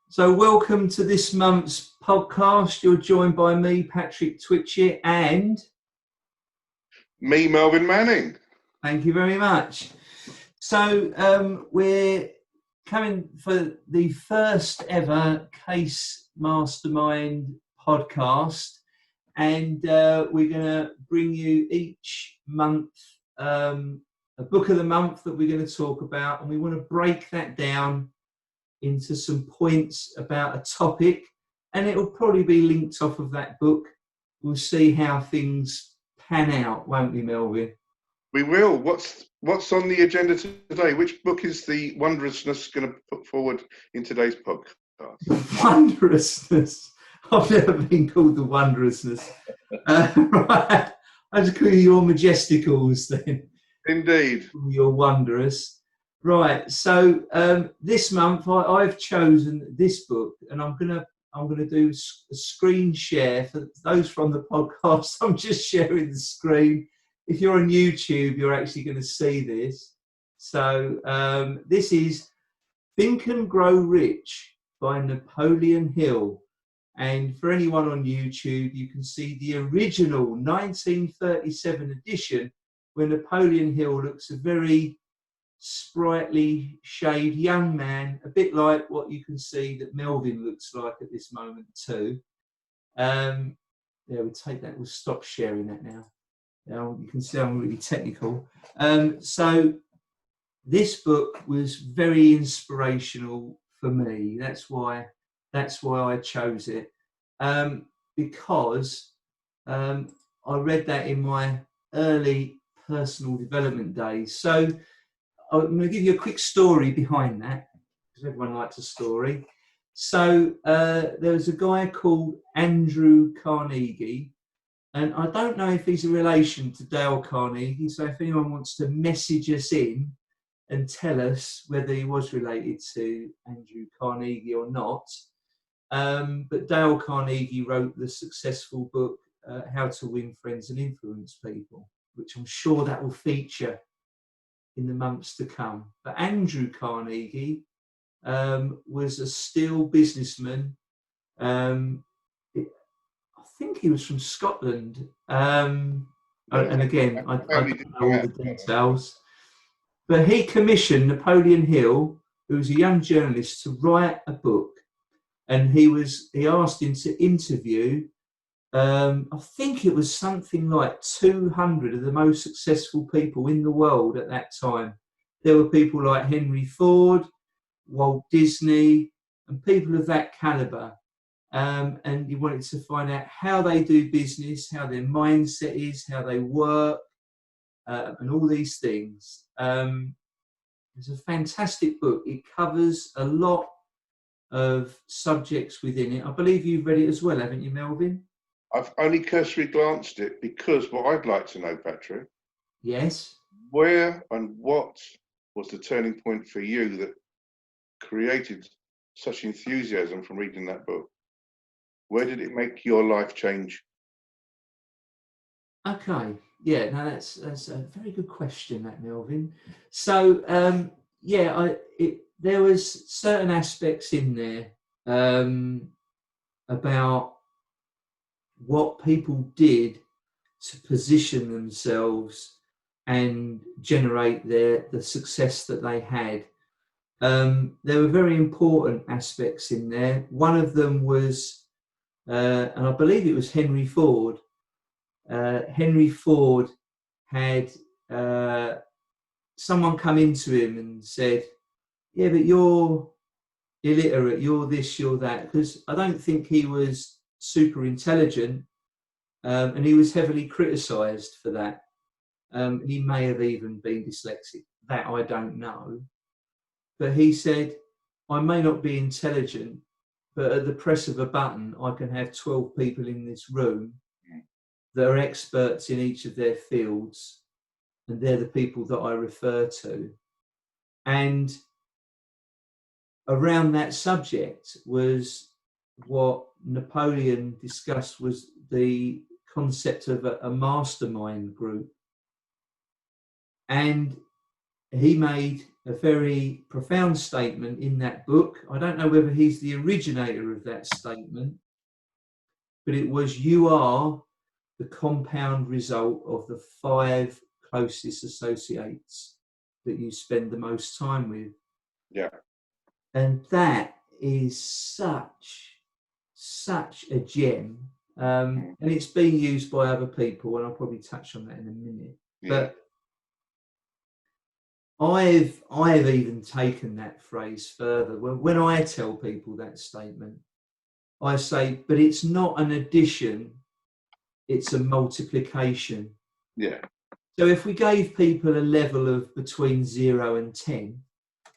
So welcome to this month's podcast. You're joined by me, Patrick Twitchett, and me, Melvin Manning. Thank you very much. So we're coming for the first ever Case Mastermind podcast, and we're going to bring you each month a book of the month that we're going to talk about, and we want to break that down into some points about a topic, and it will probably be linked off of that book. We'll see how things pan out, won't we, Melvin? We will. What's on the agenda today? Which book is the Wondrousness going to put forward in today's podcast? Wondrousness. I've never been called the Wondrousness. Right. I'll just call you your Majesticals then. Indeed. You're wondrous. Right, so this month I've chosen this book, and I'm gonna do a screen share for those from the podcast. I'm just sharing the screen. If you're on YouTube, you're actually going to see this. So this is Think and Grow Rich by Napoleon Hill, and for anyone on YouTube, you can see the original 1937 edition, where Napoleon Hill looks a very sprightly, shaved young man, a bit like what you can see that Melvin looks like at this moment too. Yeah, we'll take that. We'll stop sharing that now. Now you can see I'm really technical. So this book was very inspirational for me. That's why I chose it, because I read that in my early personal development days. So I'm going to give you a quick story behind that, because everyone likes a story. So there was a guy called Andrew Carnegie, and I don't know if he's a relation to Dale Carnegie, so if anyone wants to message us in and tell us whether he was related to Andrew Carnegie or not. But Dale Carnegie wrote the successful book, How to Win Friends and Influence People, which I'm sure that will feature in the months to come. But Andrew Carnegie was a steel businessman. I think he was from Scotland. And again, I don't know all the details. But he commissioned Napoleon Hill, who was a young journalist, to write a book. And he asked him to interview, I think it was something like 200 of the most successful people in the world at that time. There were people like Henry Ford, Walt Disney, and people of that caliber. And he wanted to find out how they do business, how their mindset is, how they work, and all these things. It's a fantastic book. It covers a lot of subjects within it. I believe you've read it as well, haven't you, Melvin? I've only cursory glanced it, because what I'd like to know, Patrick. Yes. Where and what was the turning point for you that created such enthusiasm from reading that book? Where did it make your life change? Okay. Yeah, no, that's a very good question, that, Melvin. So, there was certain aspects in there about what people did to position themselves and generate the success that they had. There were very important aspects in there. One of them was, and I believe it was Henry Ford. Henry Ford had someone come into him and said, yeah, but you're illiterate, you're this, you're that, because I don't think he was super intelligent, and he was heavily criticised for that. He may have even been dyslexic, that I don't know. But he said, I may not be intelligent, but at the press of a button, I can have 12 people in this room that are experts in each of their fields, and they're the people that I refer to. And around that subject was what Napoleon discussed, was the concept of a mastermind group. And he made a very profound statement in that book. I don't know whether he's the originator of that statement, but it was, you are the compound result of the 5 closest associates that you spend the most time with. Yeah. And that is such a gem. And it's being used by other people, and I'll probably touch on that in a minute. Yeah. But I've even taken that phrase further. When I tell people that statement, I say, but it's not an addition, it's a multiplication. Yeah. So if we gave people a level of between 0 and 10,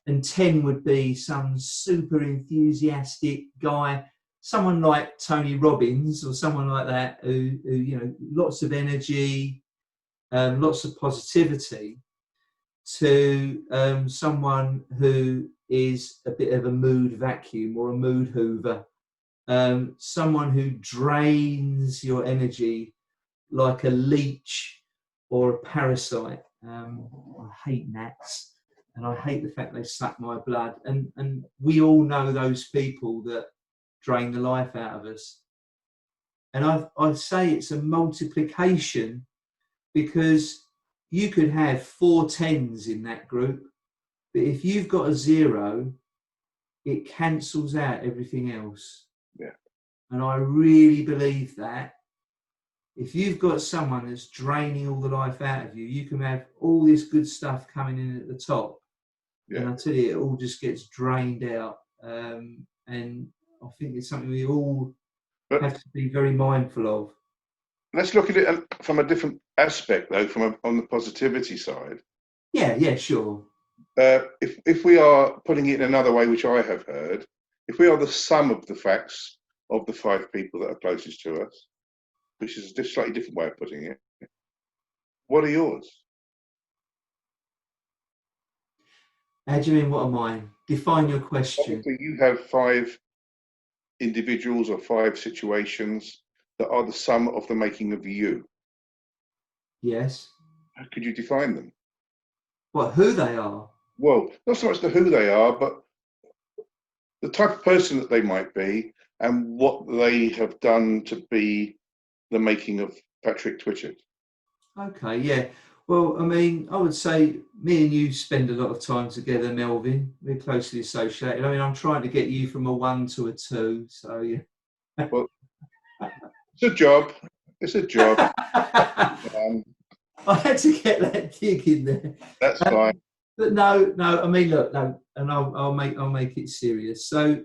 and 10 would be some super enthusiastic guy, someone like Tony Robbins or someone like that, who you know, lots of energy, lots of positivity, to someone who is a bit of a mood vacuum or a mood hoover, someone who drains your energy like a leech or a parasite. I hate gnats, and I hate the fact they suck my blood. And we all know those people that drain the life out of us. And I say it's a multiplication, because you could have 4 10s in that group, but if you've got a 0, it cancels out everything else. Yeah. And I really believe that. If you've got someone that's draining all the life out of you, you can have all this good stuff coming in at the top. Yeah. And I tell you, it all just gets drained out. And I think it's something we all have to be very mindful of. Let's look at it from a different aspect, though, on the positivity side. Yeah, sure. If we are putting it in another way, which I have heard, if we are the sum of the facts of the 5 people that are closest to us, which is a slightly different way of putting it, what are yours? How do you mean, what are mine? Define your question. Obviously, you have 5 individuals or 5 situations that are the sum of the making of you. Yes. How could you define them? What, who they are? Well, not so much the who they are, but the type of person that they might be and what they have done to be the making of Patrick Twitchett. Okay, yeah. Well, I mean, I would say me and you spend a lot of time together, Melvin. We're closely associated. I mean, I'm trying to get you from a 1 to a 2, so yeah. Well, it's a job. It's a job. I had to get that dig in there. That's fine. But no. I mean, look, no, and I'll make it serious. So,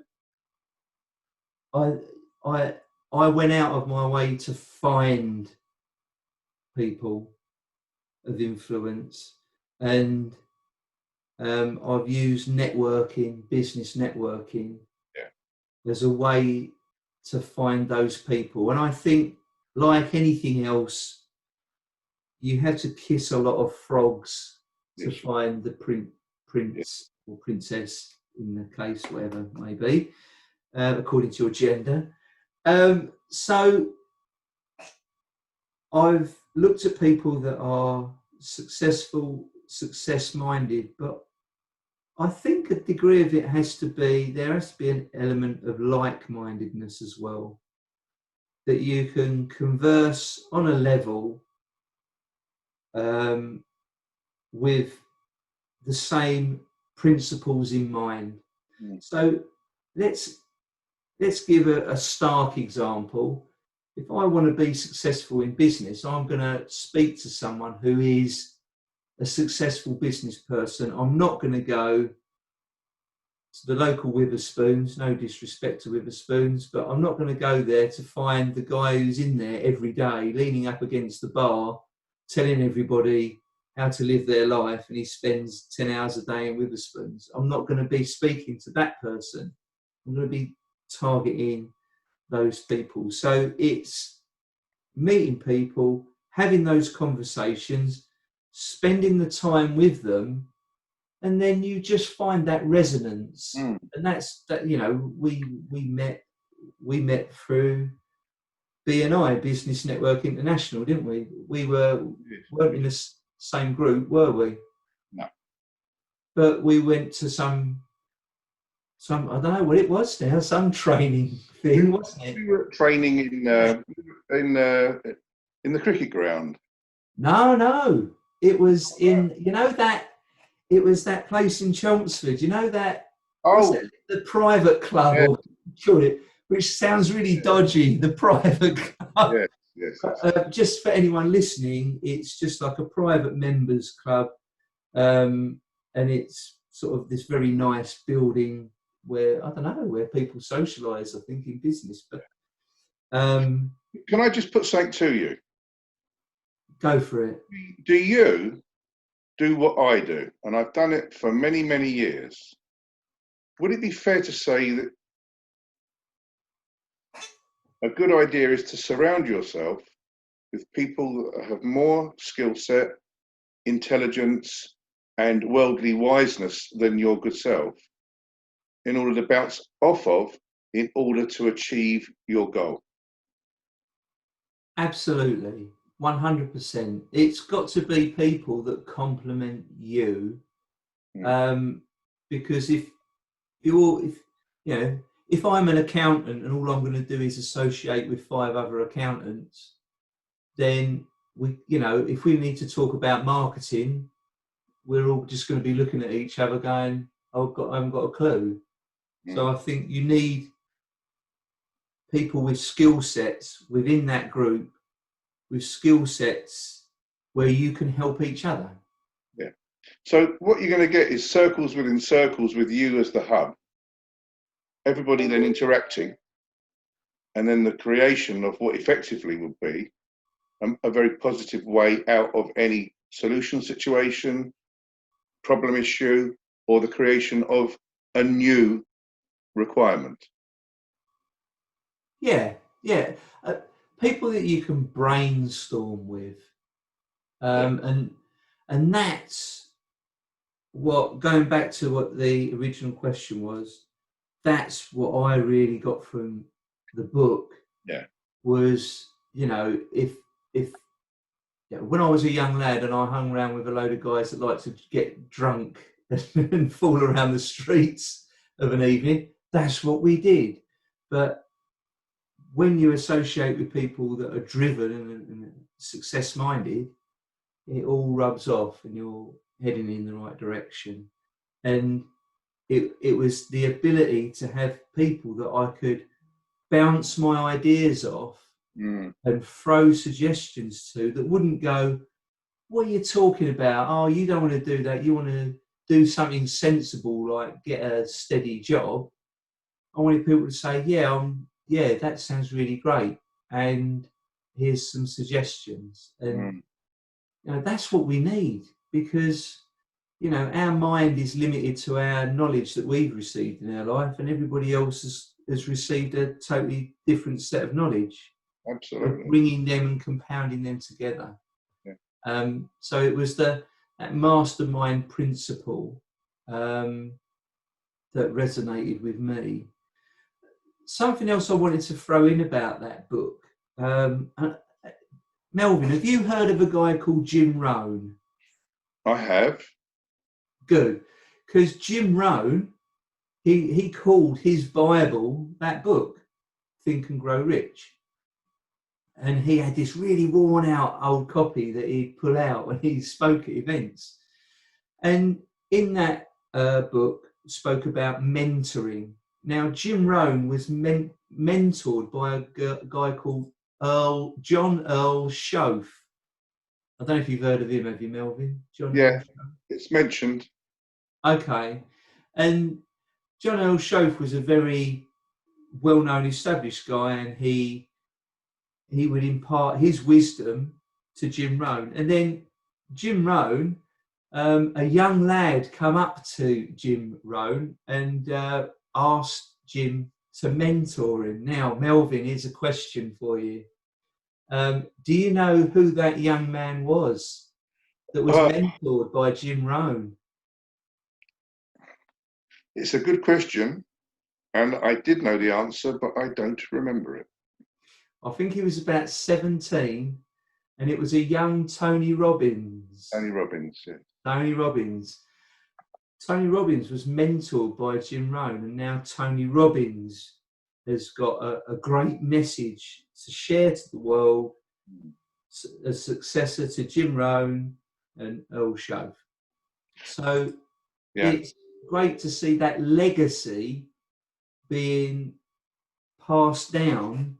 I went out of my way to find people of influence, and I've used networking, business networking, as a way to find those people. And I think, like anything else, you have to kiss a lot of frogs to find the prince or princess, in the case, whatever it may be, according to your gender. So I've looked at people that are successful, success-minded, but I think a degree of it there has to be an element of like-mindedness as well, that you can converse on a level with the same principles in mind. So let's give a stark example. If I want to be successful in business, I'm going to speak to someone who is a successful business person. I'm not going to go to the local Witherspoons, no disrespect to Witherspoons, but I'm not going to go there to find the guy who's in there every day, leaning up against the bar, telling everybody how to live their life, and he spends 10 hours a day in Witherspoons. I'm not going to be speaking to that person. I'm going to be targeting those people. So it's meeting people, having those conversations, spending the time with them, and then you just find that resonance. And that's that, you know, we met through BNI, Business Network International, didn't we? We weren't in the same group, were we? No. but we went to some I don't know what it was now, some training thing, wasn't it? We were training in the cricket ground. No, it was in, you know, that it was that place in Chelmsford, you know, that was Oh, it the private club, yeah, or call it, which sounds really dodgy, the private club. yes, yes, yes. Just for anyone listening, it's just like a private members club, and it's sort of this very nice building where, I don't know, where people socialise, I think, in business. But Can I just put something to you? go for it. Do you do what I do? And I've done it for many, many years. Would it be fair to say that a good idea is to surround yourself with people that have more skill set, intelligence, and worldly wiseness than your good self in order to bounce off of in order to achieve your goal? Absolutely, 100%. It's got to be people that complement you, because if you know, if I'm an accountant and all I'm going to do is associate with 5 other accountants, then we, you know, if we need to talk about marketing, we're all just going to be looking at each other going, I haven't got a clue. So I think you need people with skill sets within that group, with skill sets where you can help each other. Yeah. So what you're going to get is circles within circles with you as the hub. Everybody then interacting, and then the creation of what effectively would be a very positive way out of any solution situation, problem issue, or the creation of a new requirement. Yeah. People that you can brainstorm with, and that's what, going back to what the original question was, that's what I really got from the book. Yeah. Was, you know, if when I was a young lad and I hung around with a load of guys that like to get drunk and fool around the streets of an evening, that's what we did. But when you associate with people that are driven and success minded, it all rubs off and you're heading in the right direction. And it was the ability to have people that I could bounce my ideas off and throw suggestions to, that wouldn't go, what are you talking about? Oh, you don't want to do that. You want to do something sensible, like get a steady job. I wanted people to say, yeah, that sounds really great. And here's some suggestions. And you know, that's what we need, because, you know, our mind is limited to our knowledge that we've received in our life, and everybody else has received a totally different set of knowledge. Absolutely. Bringing them and compounding them together. Yeah. So it was that mastermind principle that resonated with me. Something else I wanted to throw in about that book. Melvin, have you heard of a guy called Jim Rohn? I have. Good. Because Jim Rohn, he called his Bible that book, Think and Grow Rich. And he had this really worn out old copy that he'd pull out when he spoke at events. And in that book spoke about mentoring. Now, Jim Rohn was mentored by a guy called John Earl Shoaff. I don't know if you've heard of him, have you, Melvin? John Yeah, Earl Shoaff? it's mentioned. Okay. And John Earl Shoaff was a very well-known, established guy, and he would impart his wisdom to Jim Rohn. And then Jim Rohn, a young lad come up to Jim Rohn and asked Jim to mentor him. Now, Melvin, here's a question for you. Do you know who that young man was that was mentored by Jim Rohn? It's a good question, and I did know the answer, but I don't remember it. I think he was about 17, and it was a young Tony Robbins. Tony Robbins, yeah. Tony Robbins. Tony Robbins was mentored by Jim Rohn, and now Tony Robbins has got a great message to share to the world, a successor to Jim Rohn and Earl Shove. So it's great to see that legacy being passed down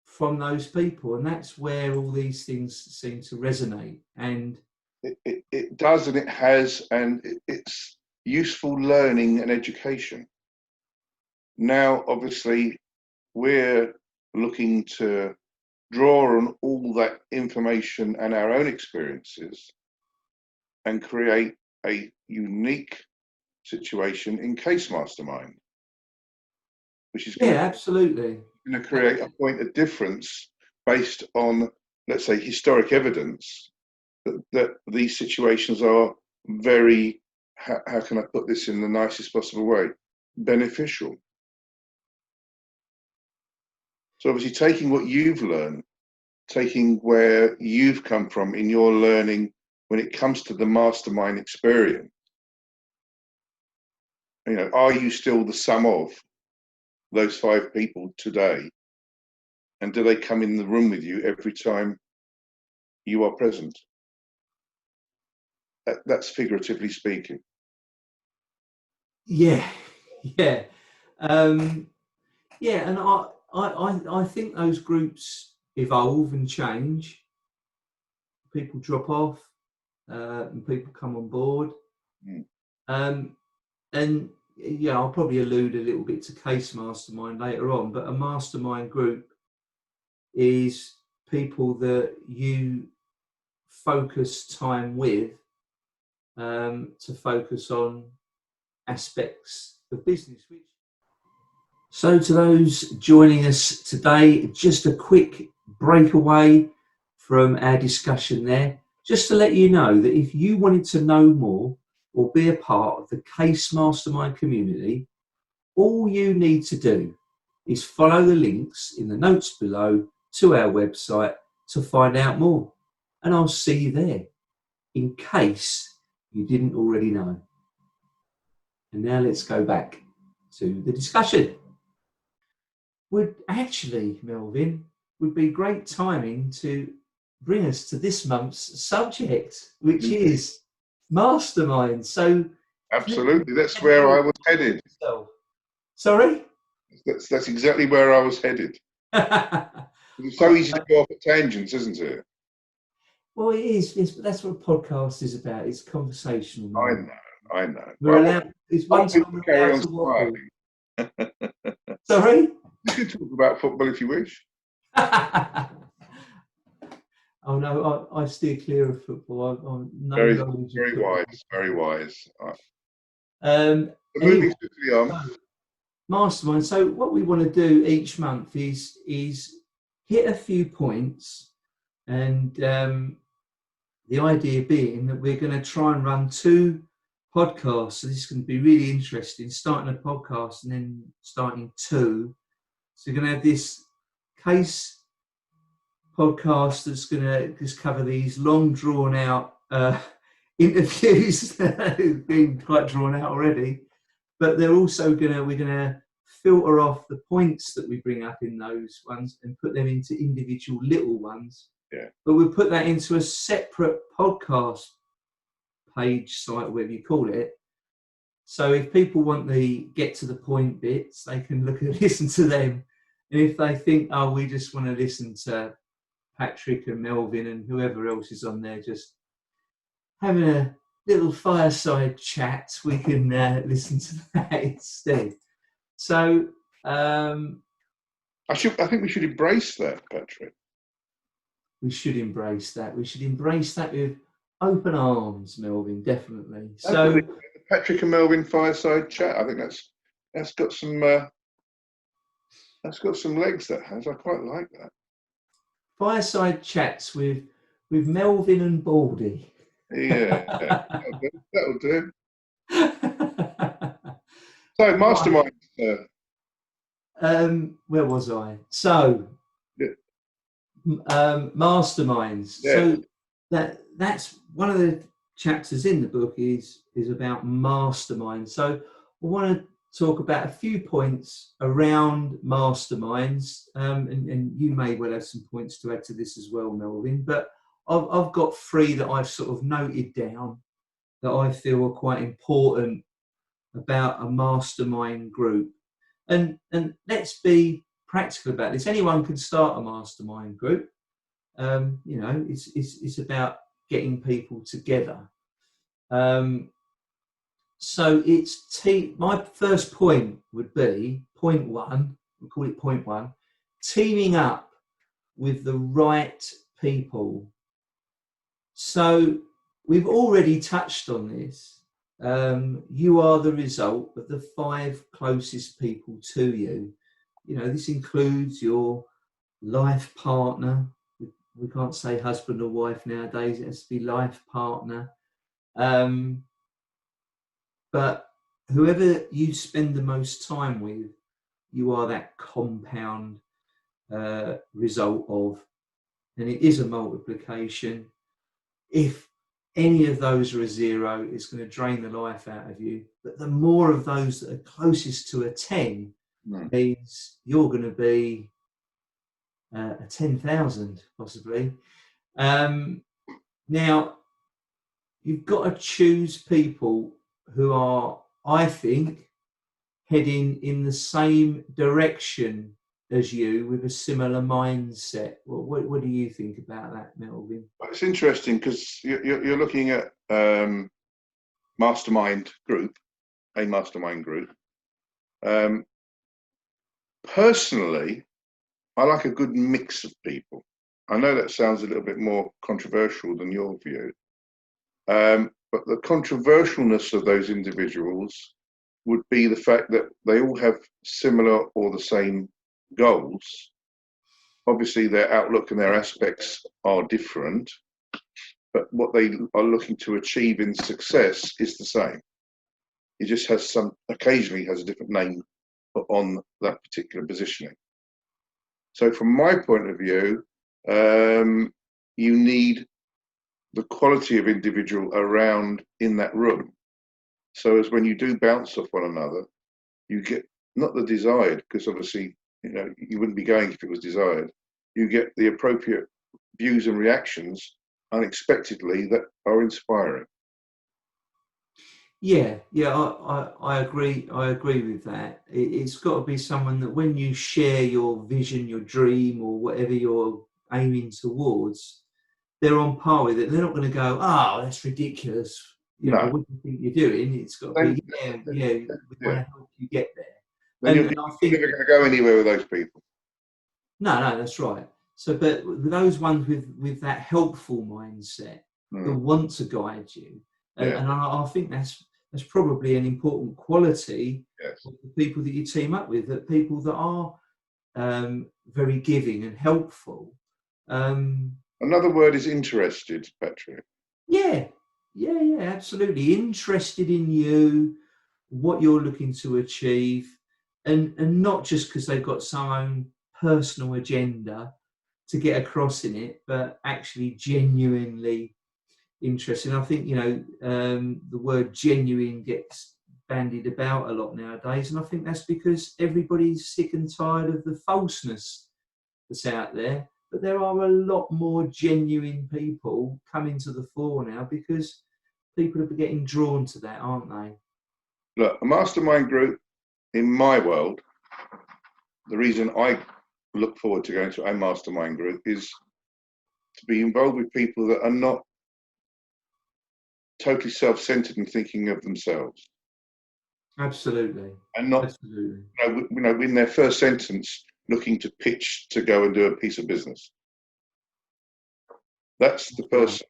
from those people, and that's where all these things seem to resonate. And it does, and it has, and it's useful learning and education. Now, obviously, we're looking to draw on all that information and our own experiences and create a unique situation in Case Mastermind, which is absolutely going to create a point of difference based on, let's say, historic evidence that these situations are very, how can I put this in the nicest possible way, beneficial. So obviously taking what you've learned, taking where you've come from in your learning when it comes to the mastermind experience, are you still the sum of those 5 people today? And do they come in the room with you every time you are present? That's figuratively speaking. Yeah. And I think those groups evolve and change. People drop off, and people come on board. And I'll probably allude a little bit to Case Mastermind later on, but a mastermind group is people that you focus time with to focus on aspects of business. So to those joining us today, just a quick breakaway from our discussion there, just to let you know that if you wanted to know more or be a part of the Case Mastermind community, all you need to do is follow the links in the notes below to our website to find out more. And I'll see you there, in case you didn't already know. And now let's go back to the discussion. Melvin, would be great timing to bring us to this month's subject, which is mastermind. So absolutely, that's where I was headed. Sorry? That's exactly where I was headed. It's so easy to go off at tangents, isn't it? Well, it is. That's what a podcast is about. It's conversational. I know. We're allowed. It's one time we're carry allowed on to waffle. Sorry? You can talk about football if you wish. Oh no, I steer clear of football. I'm very wise. Moving swiftly on. Mastermind. So what we want to do each month is hit a few points, and the idea being that we're going to try and run 2 podcasts. So this is going to be really interesting. Starting a podcast and then starting 2. So we're going to have this Case podcast that's going to just cover these long drawn out interviews that have been quite drawn out already, but they're also we're going to filter off the points that we bring up in those ones and put them into individual little ones. But we'll put that into a separate podcast page, site, whatever you call it. So if people want the get to the point bits, they can listen to them. And if they think, we just want to listen to Patrick and Melvin and whoever else is on there, just having a little fireside chat, we can listen to that instead. So I think we should embrace that, Patrick. We should embrace that. We should embrace that with open arms, Melvin. Definitely. So Patrick and Melvin fireside chat. I think that's got some legs. That has. I quite like that. Fireside chats with Melvin and Baldy. Yeah, that'll do. So, mastermind. Where was I? So, masterminds. Yeah. So that's one of the chapters in the book is is about masterminds. So I want to talk about a few points around masterminds, and you may well have some points to add to this as well, Melvin, but I've got three that I've sort of noted down that I feel are quite important about a mastermind group. And let's be practical about this. Anyone can start a mastermind group. It's about getting people together. So my first point would be point one. We call it point one: teaming up with the right people. So we've already touched on this. You are the result of the 5 closest people to you. This includes your life partner. We can't say husband or wife nowadays. It has to be life partner. But whoever you spend the most time with, you are that compound result of, and it is a multiplication. If any of those are a 0, it's going to drain the life out of you. But the more of those that are closest to a 10 means you're going to be a 10,000 possibly. Now, you've got to choose people who are, I think, heading in the same direction as you with a similar mindset. What do you think about that, Melvin? It's interesting because you're looking at mastermind group, a mastermind group. Personally, I like a good mix of people. I know that sounds a little bit more controversial than your view, but the controversialness of those individuals would be the fact that they all have similar or the same goals. Obviously, their outlook and their aspects are different, but what they are looking to achieve in success is the same. It just has occasionally has a different name on that particular positioning. So from my point of view, you need the quality of individual around in that room. So as when you do bounce off one another, you get not the desired, because obviously, you wouldn't be going if it was desired. You get the appropriate views and reactions unexpectedly that are inspiring. Yeah, I agree. I agree with that. It's got to be someone that when you share your vision, your dream, or whatever you're aiming towards, they're on par with it. They're not going to go, "Oh, that's ridiculous." What do you think you're doing? It's got to be, we want to help you get there. Then you're never going to go anywhere with those people. No, that's right. So, but with those ones with that helpful mindset, that want to guide you, and I think that's probably an important quality of the people that you team up with. That people that are very giving and helpful. Another word is interested, Patrick. Yeah, absolutely. Interested in you, what you're looking to achieve, and not just because they've got some own personal agenda to get across in it, but actually genuinely interested. I think, the word genuine gets bandied about a lot nowadays, and I think that's because everybody's sick and tired of the falseness that's out there. But there are a lot more genuine people coming to the fore now because people are getting drawn to that, aren't they? Look, a mastermind group, in my world, the reason I look forward to going to a mastermind group is to be involved with people that are not totally self-centered and thinking of themselves. Absolutely. And not, in their first sentence, looking to pitch to go and do a piece of business. That's the person,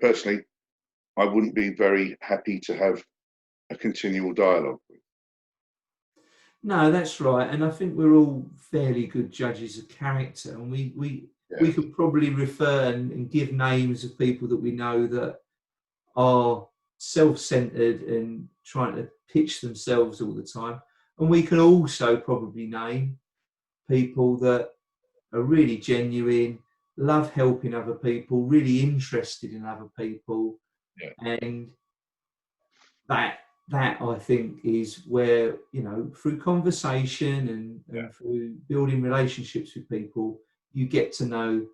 personally, I wouldn't be very happy to have a continual dialogue with. No, that's right. And I think we're all fairly good judges of character, and we could probably refer and give names of people that we know that are self-centered and trying to pitch themselves all the time. And we can also probably name people that are really genuine, love helping other people, really interested in other people, and that I think is where, you know, through conversation and through building relationships with people, you get to know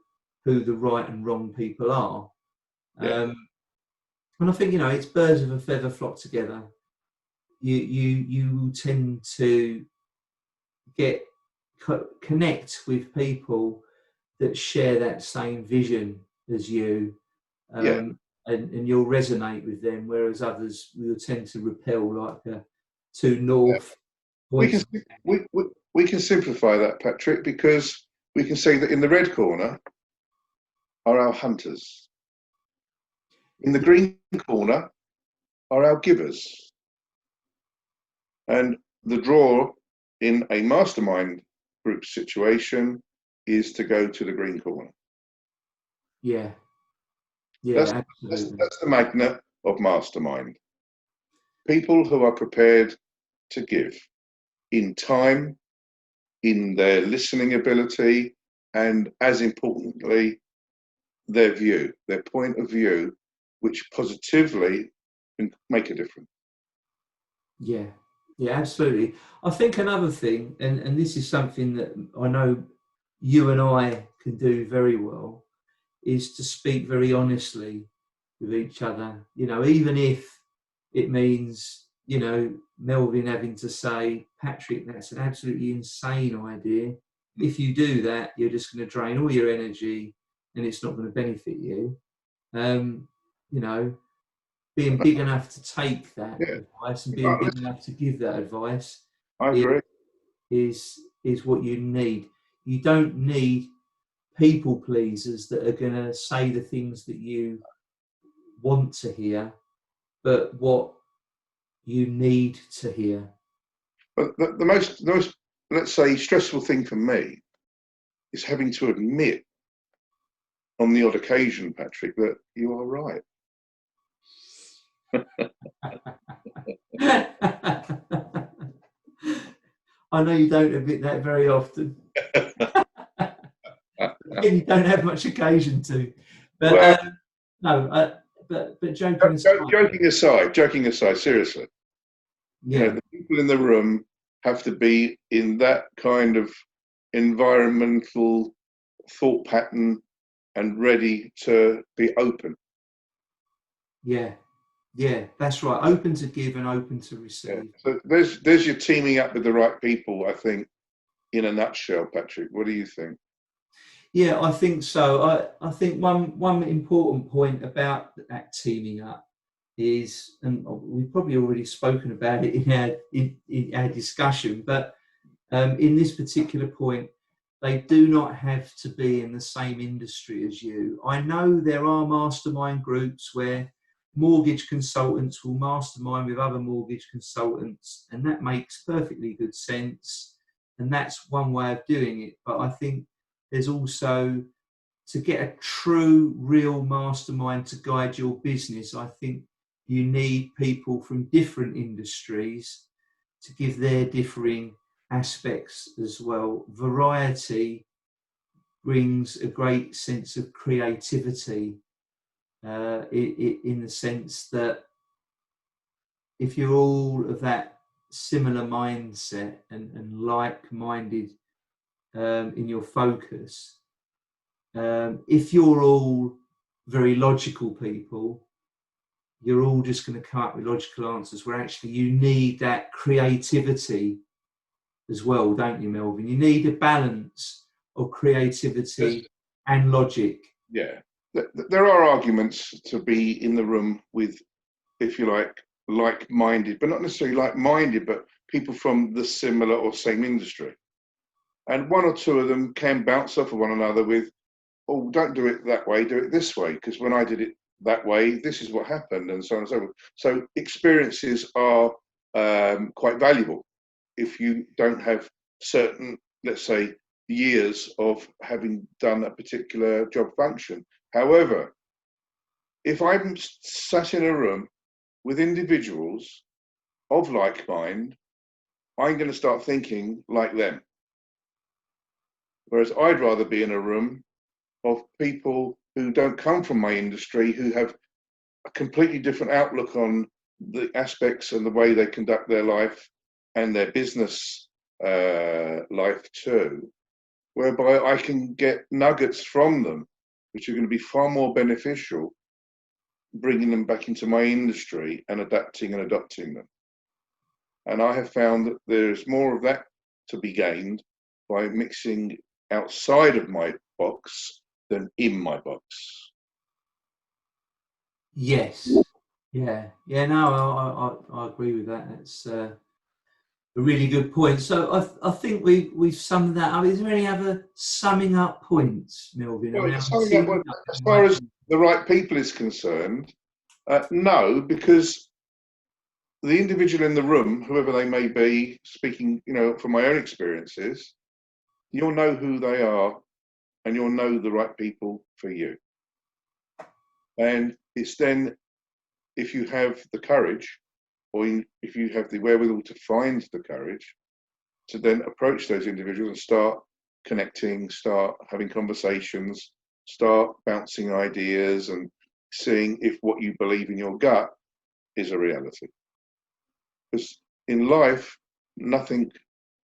who the right and wrong people are. Yeah. And I think, you know, it's birds of a feather flock together. You tend to connect with people that share that same vision as you, Yeah. and you'll resonate with them, whereas others will tend to repel, like two Yeah. north We can points. we can simplify that, Patrick, because we can say that in the red corner are our hunters. In the green corner are our givers. And the draw in a mastermind group situation is to go to the green corner. Yeah, That's, yeah, absolutely. that's the magnet of mastermind. People who are prepared to give in time, in their listening ability, and as importantly, their view, their point of view, which positively can make a difference. Yeah, yeah, absolutely. I think another thing, and this is something that I know you and I can do very well, is to speak very honestly with each other. You know, even if it means, you know, Melvin having to say, Patrick, that's an absolutely insane idea. If you do that, you're just going to drain all your energy and it's not going to benefit you. You know, being big enough to take that Yeah, advice and being big enough to give that advice I is, agree. is what you need. You don't need people pleasers that are going to say the things that you want to hear, but what you need to hear. But the most, let's say, stressful thing for me is having to admit on the odd occasion, Patrick, that you are right. I know you don't admit that very often. You don't have much occasion to. But Well, no, but joking aside, seriously, you know, yeah, the people in the room have to be in that kind of environmental thought pattern and ready to be open. yeah, yeah, that's right. Open to give and open to Yeah. receive. So there's your teaming up with the right people, I think, in a nutshell, Patrick. What do you think? Yeah, I think so. I think one important point about that teaming up is, and we've probably already spoken about it in our discussion, but in this particular point, they do not have to be in the same industry as you. I know there are mastermind groups where mortgage consultants will mastermind with other mortgage consultants, and that makes perfectly good sense. And that's one way of doing it. But I think there's also, to get a true, real mastermind to guide your business, I think you need people from different industries to give their differing aspects as well. Variety brings a great sense of creativity, in the sense that if you're all of that similar mindset and like-minded, in your focus, if you're all very logical people, you're all just going to come up with logical answers, where actually you need that creativity as well, don't you, Melvin? You need a balance of creativity and logic. Yeah, there are arguments to be in the room with, if you like-minded, but not necessarily like-minded, but people from the similar or same industry. And one or two of them can bounce off of one another with, oh, don't do it that way, do it this way, because when I did it that way, this is what happened, and so on and so forth. So experiences are quite valuable if you don't have certain, let's say, years of having done a particular job function. However, if I'm sat in a room with individuals of like mind, I'm going to start thinking like them. Whereas I'd rather be in a room of people who don't come from my industry, who have a completely different outlook on the aspects and the way they conduct their life and their business life too, whereby I can get nuggets from them, which are going to be far more beneficial, bringing them back into my industry and adapting and adopting them. And I have found that there's more of that to be gained by mixing outside of my box than in my box. Yes. Yeah. Yeah. No, I agree with that. That's a really good point. So I think we've summed that up. Is there any other summing up points, Melvin? Well, Around as far as the right people is concerned, no, because the individual in the room, whoever they may be, speaking, from my own experiences, you'll know who they are and you'll know the right people for you. And it's then, if you have the courage, or if you have the wherewithal to find the courage, to then approach those individuals and start connecting, start having conversations, start bouncing ideas and seeing if what you believe in your gut is a reality. Because in life, nothing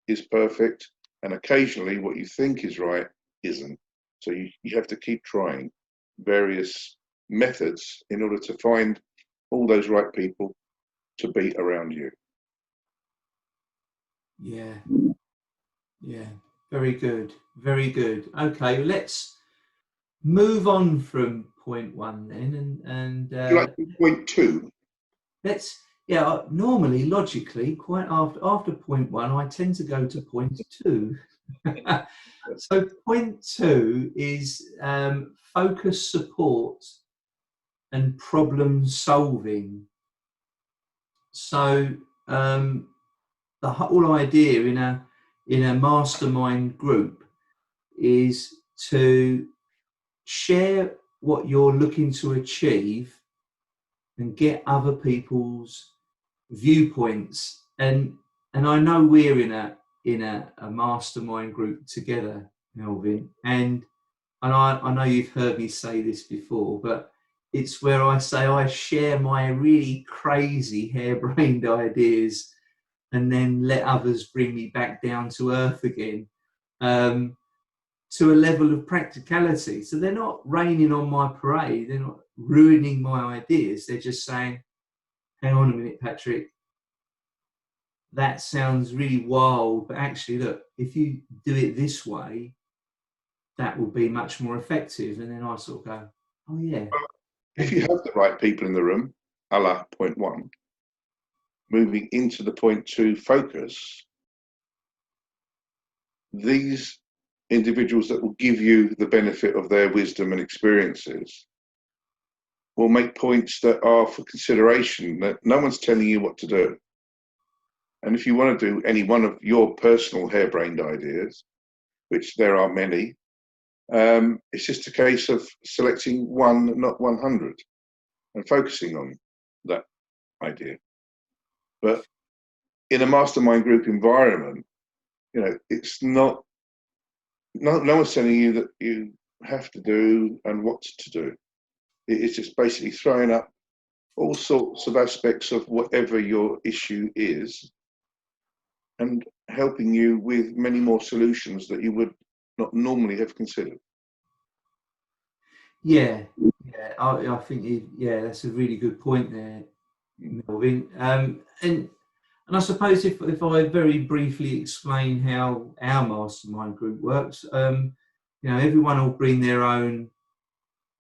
is perfect, and occasionally what you think is right isn't. So you have to keep trying various methods in order to find all those right people to be around you. Yeah. Yeah. Very good. Very good. Okay, let's move on from point one then, and Would you like point two? let's. Yeah, normally, logically, quite after point one, I tend to go to point two. So point two is focus, support, and problem solving. So the whole idea in a mastermind group is to share what you're looking to achieve and get other people's viewpoints. And I know we're in a mastermind group together, Melvin, and I know you've heard me say this before, but it's where I say I share my really crazy harebrained ideas and then let others bring me back down to earth again, to a level of practicality. So they're not raining on my parade, they're not ruining my ideas, they're just saying, hang on a minute, Patrick, that sounds really wild, but actually, look, if you do it this way, that will be much more effective. And then I sort of go, oh yeah. If you have the right people in the room, a la point one, moving into the point two focus, these individuals that will give you the benefit of their wisdom and experiences will make points that are for consideration, that no one's telling you what to do. And if you want to do any one of your personal harebrained ideas, which there are many, it's just a case of selecting one, not 100, and focusing on that idea. But in a mastermind group environment, it's not no one's telling you that you have to do and what to do. It's just basically throwing up all sorts of aspects of whatever your issue is and helping you with many more solutions that you would not normally have considered. Yeah, I think that's a really good point there, Melvin. And I suppose if I very briefly explain how our mastermind group works, everyone will bring their own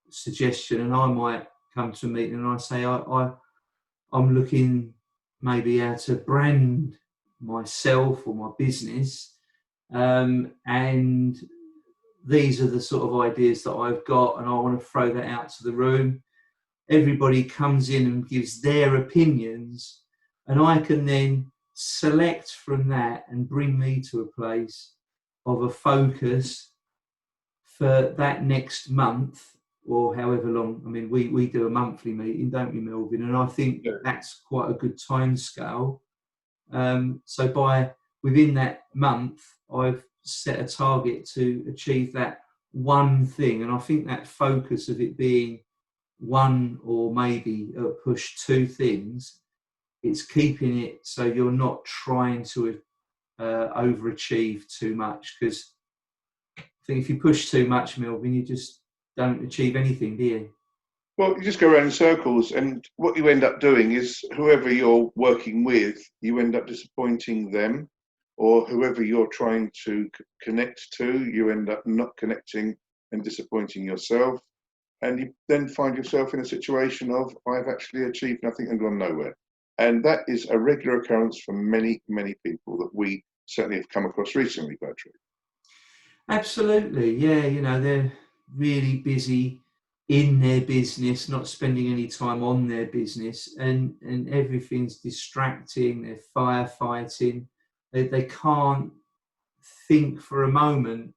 suggestion, and I might come to a meeting and I say I'm looking maybe how to brand myself or my business, and these are the sort of ideas that I've got, and I want to throw that out to the room. Everybody comes in and gives their opinions, and I can then select from that and bring me to a place of a focus for that next month or however long. I mean, we do a monthly meeting, don't we, Melvin? And I think that's quite a good time scale. So by within that month, I've set a target to achieve that one thing. And I think that focus of it being one or maybe push two things it's keeping it so you're not trying to overachieve too much, because I think if you push too much, Melvin, you just don't achieve anything, do you? Well, you just go around in circles, and what you end up doing is whoever you're working with, you end up disappointing them, or whoever you're trying to connect to, you end up not connecting and disappointing yourself. And you then find yourself in a situation of, I've actually achieved nothing and gone nowhere. And that is a regular occurrence for many, many people that we certainly have come across recently, Patrick. Absolutely, yeah. They're really busy in their business, not spending any time on their business, and everything's distracting. They're firefighting. They can't think for a moment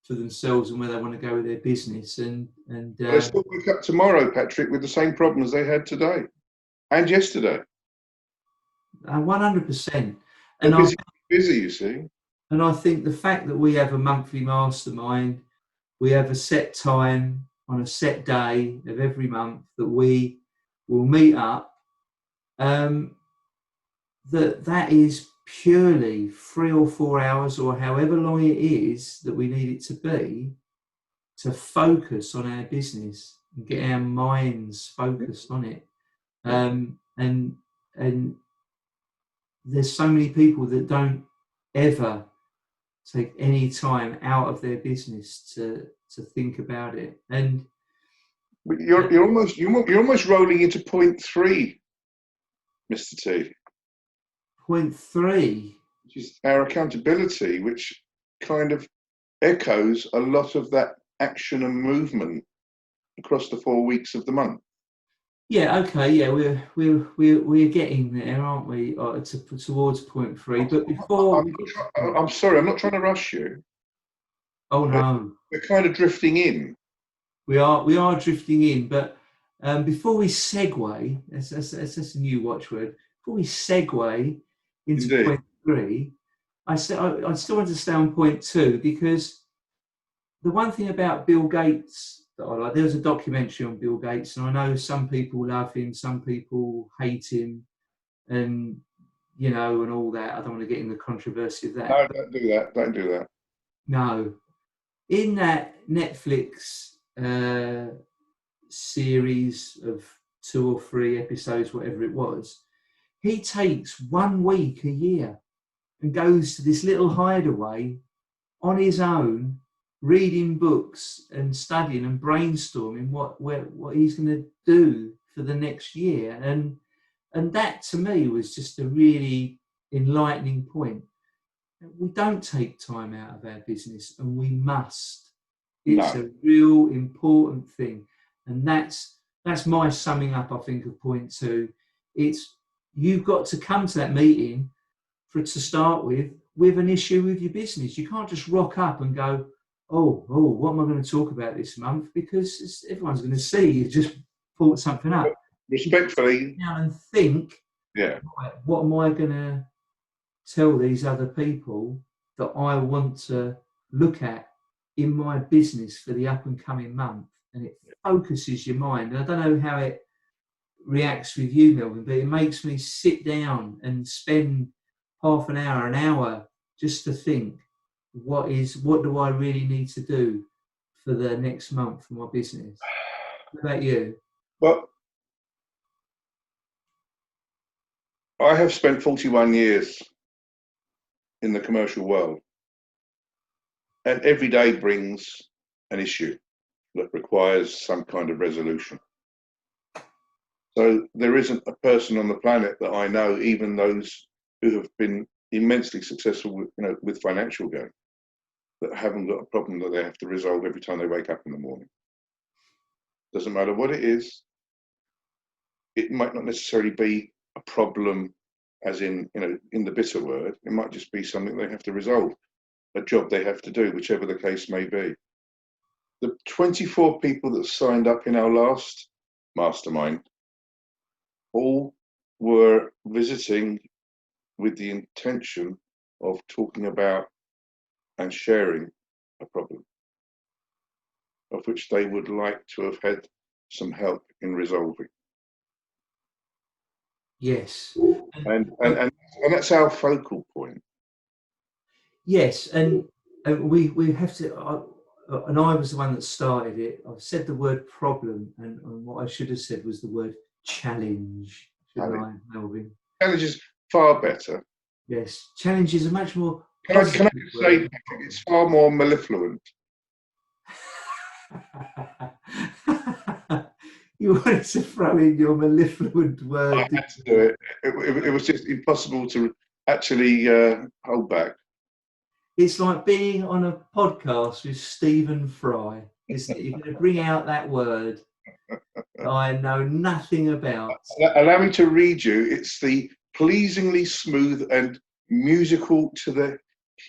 for themselves and where they want to go with their business. And They still wake up tomorrow, Patrick, with the same problems they had today and yesterday. 100%. They're busy, you see. And I think the fact that we have a monthly mastermind, we have a set time on a set day of every month that we will meet up, that is purely 3 or 4 hours, or however long it is that we need it to be, to focus on our business and get our minds focused on it. And there's so many people that don't ever take any time out of their business to think about it. And you're almost rolling into point 3, Mr. T. Point 3, which is our accountability, which kind of echoes a lot of that action and movement across the 4 weeks of the month. Yeah, okay, yeah, we're getting there, aren't we? Towards point 3. But before, I'm sorry, I'm not trying to rush you. Oh no, we're kind of drifting in. We are drifting in, but before we segue, that's a new watchword. Before we segue into Indeed. point 3, I still want to stay on point 2, because the one thing about Bill Gates that I like, there was a documentary on Bill Gates, and I know some people love him, some people hate him, and and all that. I don't want to get in the controversy of that. No, don't do that. Don't do that. No. In that Netflix series of 2 or 3 episodes, whatever it was, he takes 1 week a year and goes to this little hideaway on his own, reading books and studying and brainstorming what he's going to do for the next year. And that to me was just a really enlightening point. We don't take time out of our business, and we must. It's a real important thing. And that's my summing up, I think, of point 2. It's, you've got to come to that meeting to start with an issue with your business. You can't just rock up and go, oh, what am I going to talk about this month? Because everyone's going to see you just pulled something up. Respectfully. Sit down and think, right, what am I going to tell these other people that I want to look at in my business for the up and coming month? And it focuses your mind. And I don't know how it reacts with you, Melvin, but it makes me sit down and spend half an hour just to think, what do I really need to do for the next month for my business? What about you? Well, I have spent 41 years in the commercial world, and every day brings an issue that requires some kind of resolution. So there isn't a person on the planet that I know, even those who have been immensely successful with financial gain, that haven't got a problem that they have to resolve every time they wake up in the morning. Doesn't matter what it is. It might not necessarily be a problem as in the bitter word. It might just be something they have to resolve, a job they have to do, whichever the case may be. The 24 people that signed up in our last mastermind all were visiting with the intention of talking about and sharing a problem of which they would like to have had some help in resolving. Yes, and that's our focal point. Yes, and we have to. And I was the one that started it. I've said the word problem, and what I should have said was the word challenge. Shouldn't I, Melvin? Challenge is far better. Yes, challenge is a much more. Can I just say, it's far more mellifluent. You wanted to throw in your mellifluent word. I had to do it. It was just impossible to actually hold back. It's like being on a podcast with Stephen Fry, isn't it? You're going to bring out that word that I know nothing about. Allow me to read you. It's the pleasingly smooth and musical to the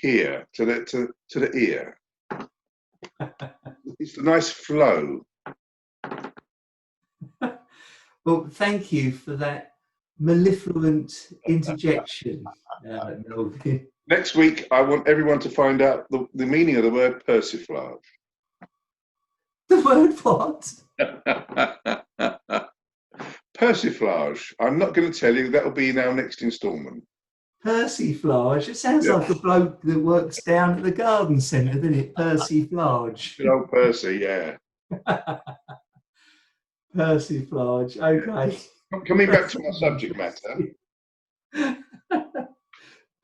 ear, to the ear. It's a nice flow. Well, thank you for that mellifluent interjection, Melvin. Next week, I want everyone to find out the meaning of the word persiflage. The word what? Persiflage. I'm not going to tell you. That'll be in our next instalment. Persiflage. It sounds like a bloke that works down at the garden centre, doesn't it? Persiflage. Good old Percy, yeah. Persiflage. Okay. Coming back to our subject matter.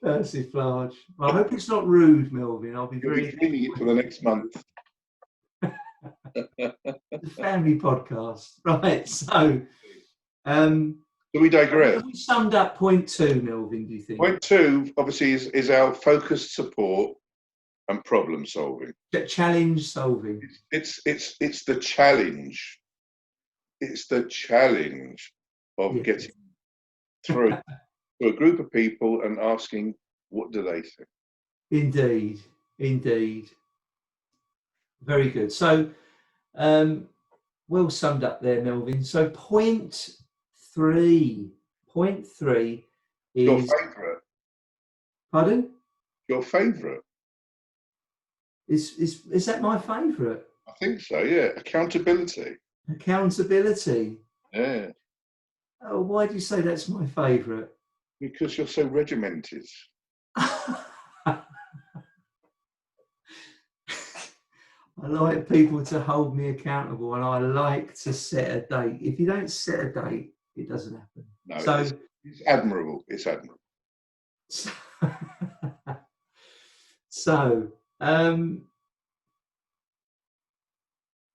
Persiflage. Well, I hope it's not rude, Melvin. I'll be You'll very. be cleaning it for the next month. The family podcast, right? So, Do we digress? have we summed up point 2, Melvin? Do you think? Point 2, obviously, is our focused support and problem solving. Challenge solving. It's the challenge. It's the challenge of getting through to a group of people and asking, what do they think? Indeed. Very good. So, well summed up there, Melvin. So, point 3 is Your favourite. Pardon? Your favourite. Is that my favourite? I think so. Yeah, accountability. Accountability. Yeah. Oh, why do you say that's my favourite? Because you're so regimented. I like people to hold me accountable, and I like to set a date. If you don't set a date, it doesn't happen. No, so it's admirable. It's admirable. So,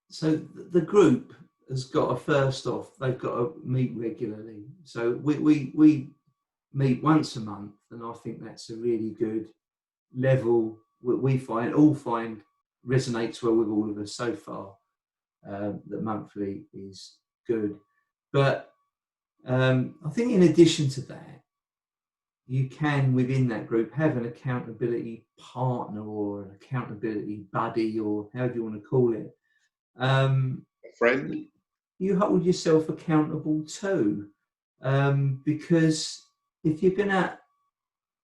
so the group has got to, first off, they've got to meet regularly. So we meet once a month, and I think that's a really good level. We all find resonates well with all of us so far. That monthly is good, but I think in addition to that, you can within that group have an accountability partner or an accountability buddy, or however you want to call it. A friend. You hold yourself accountable too, because if you're going to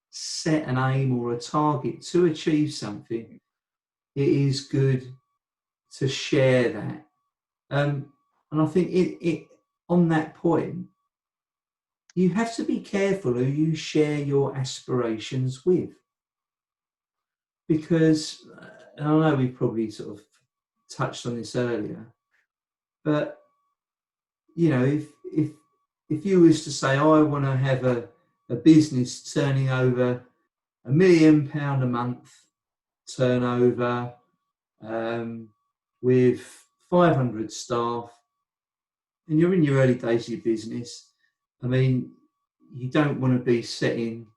set an aim or a target to achieve something, it is good to share that. And I think it on that point, you have to be careful who you share your aspirations with, because and I know we probably sort of touched on this earlier, but you know, if you was to say, I want to have a business turning over £1 million a month turnover, with 500 staff, and you're in your early days of your business, I mean, you don't want to be setting